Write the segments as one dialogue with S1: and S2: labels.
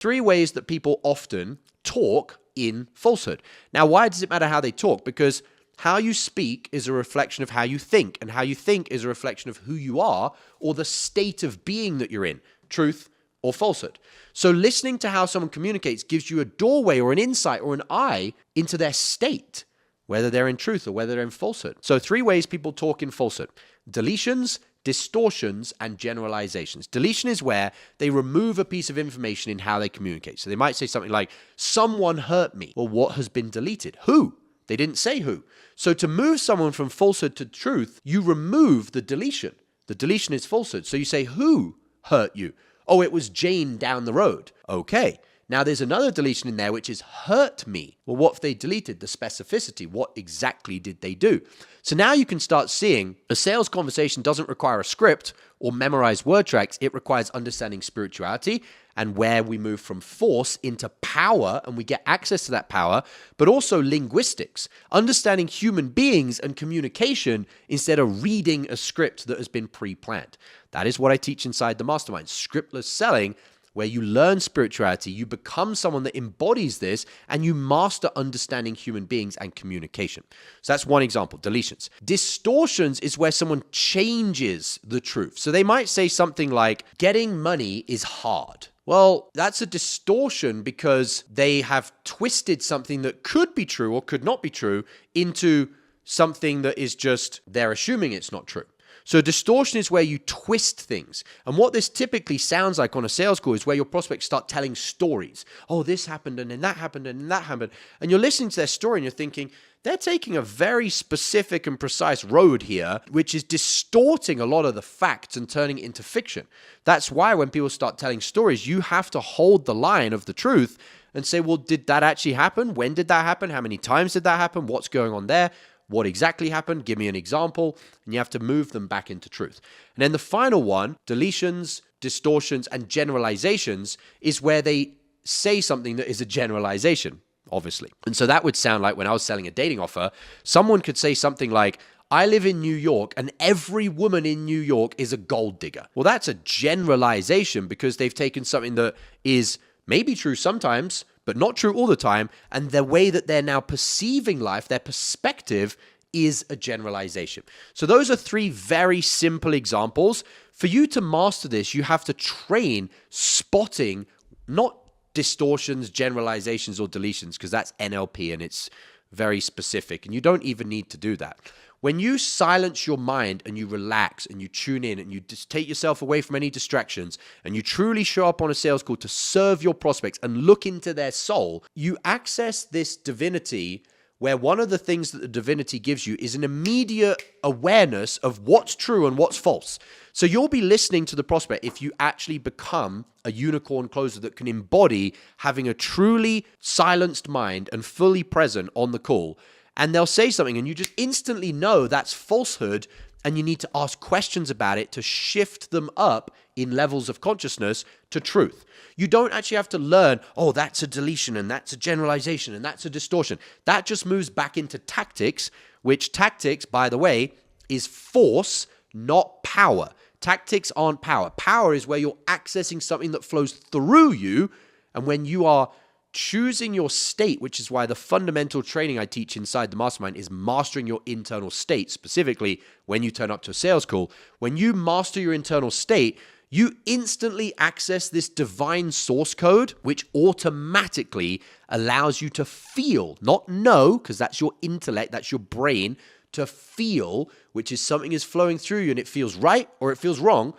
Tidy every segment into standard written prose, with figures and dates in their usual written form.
S1: Three ways that people often talk in falsehood. Now, why does it matter how they talk? Because how you speak is a reflection of how you think, and how you think is a reflection of who you are or the state of being that you're in, truth or falsehood. So listening to how someone communicates gives you a doorway or an insight or an eye into their state, whether they're in truth or whether they're in falsehood. So three ways people talk in falsehood: deletions, distortions, and generalizations. Deletion is where they remove a piece of information in how they communicate. So they might say something like, someone hurt me. Well, what has been deleted? Who? They didn't say who. So to move someone from falsehood to truth, you remove the deletion. The deletion is falsehood. So you say, who hurt you? Oh, it was Jane down the road. Okay. Now there's another deletion in there, which is hurt me. Well, what if they deleted the specificity? What exactly did they do? So now you can start seeing a sales conversation doesn't require a script or memorize word tracks. It requires understanding spirituality and where we move from force into power, and we get access to that power, but also linguistics, understanding human beings and communication instead of reading a script that has been pre-planned. That is what I teach inside the mastermind, scriptless selling, where you learn spirituality, you become someone that embodies this, and you master understanding human beings and communication. So that's one example, deletions. Distortions is where someone changes the truth. So they might say something like, getting money is hard. Well, that's a distortion because they have twisted something that could be true or could not be true into something that is just, they're assuming it's not true. So distortion is where you twist things. And what this typically sounds like on a sales call is where your prospects start telling stories. Oh, this happened, and then that happened, and then that happened. And you're listening to their story and you're thinking, they're taking a very specific and precise road here, which is distorting a lot of the facts and turning it into fiction. That's why when people start telling stories, you have to hold the line of the truth and say, well, did that actually happen? When did that happen? How many times did that happen? What's going on there? What exactly happened? Give me an example. And you have to move them back into truth. And then the final one, deletions, distortions, and generalizations, is where they say something that is a generalization, obviously. And so that would sound like when I was selling a dating offer, someone could say something like, I live in New York and every woman in New York is a gold digger. Well, that's a generalization because they've taken something that is maybe true sometimes, but not true all the time. And the way that they're now perceiving life, their perspective, is a generalization. So those are three very simple examples. For you to master this, you have to train spotting not distortions, generalizations, or deletions, because that's NLP and it's very specific. And you don't even need to do that. When you silence your mind and you relax and you tune in and you just take yourself away from any distractions and you truly show up on a sales call to serve your prospects and look into their soul, you access this divinity where one of the things that the divinity gives you is an immediate awareness of what's true and what's false. So you'll be listening to the prospect if you actually become a unicorn closer that can embody having a truly silenced mind and fully present on the call. And they'll say something and you just instantly know that's falsehood, and you need to ask questions about it to shift them up in levels of consciousness to truth. You don't actually have to learn, oh, that's a deletion and that's a generalization and that's a distortion. That just moves back into tactics, which tactics, by the way, is force, not power. Tactics aren't power. Power is where you're accessing something that flows through you, and when you are choosing your state, which is why the fundamental training I teach inside the mastermind is mastering your internal state, specifically when you turn up to a sales call. When you master your internal state, you instantly access this divine source code, which automatically allows you to feel, not know, because that's your intellect, that's your brain, to feel, which is something is flowing through you and it feels right or it feels wrong,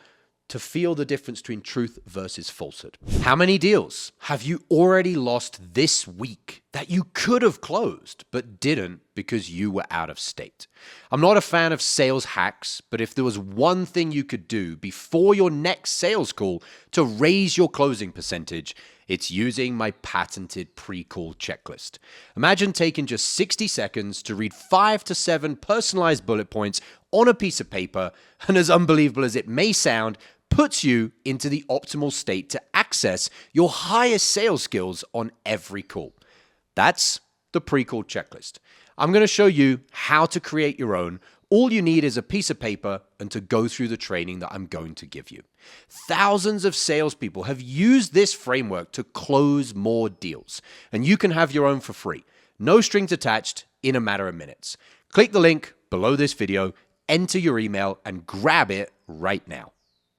S1: to feel the difference between truth versus falsehood. How many deals have you already lost this week that you could have closed but didn't because you were out of state? I'm not a fan of sales hacks, but if there was one thing you could do before your next sales call to raise your closing percentage, it's using my patented pre-call checklist. Imagine taking just 60 seconds to read 5 to 7 personalized bullet points on a piece of paper, and as unbelievable as it may sound, puts you into the optimal state to access your highest sales skills on every call. That's the pre-call checklist. I'm going to show you how to create your own, All you need is a piece of paper and to go through the training that I'm going to give you. Thousands of salespeople have used this framework to close more deals, and you can have your own for free. No strings attached, in a matter of minutes. Click the link below this video, enter your email, and grab it right now.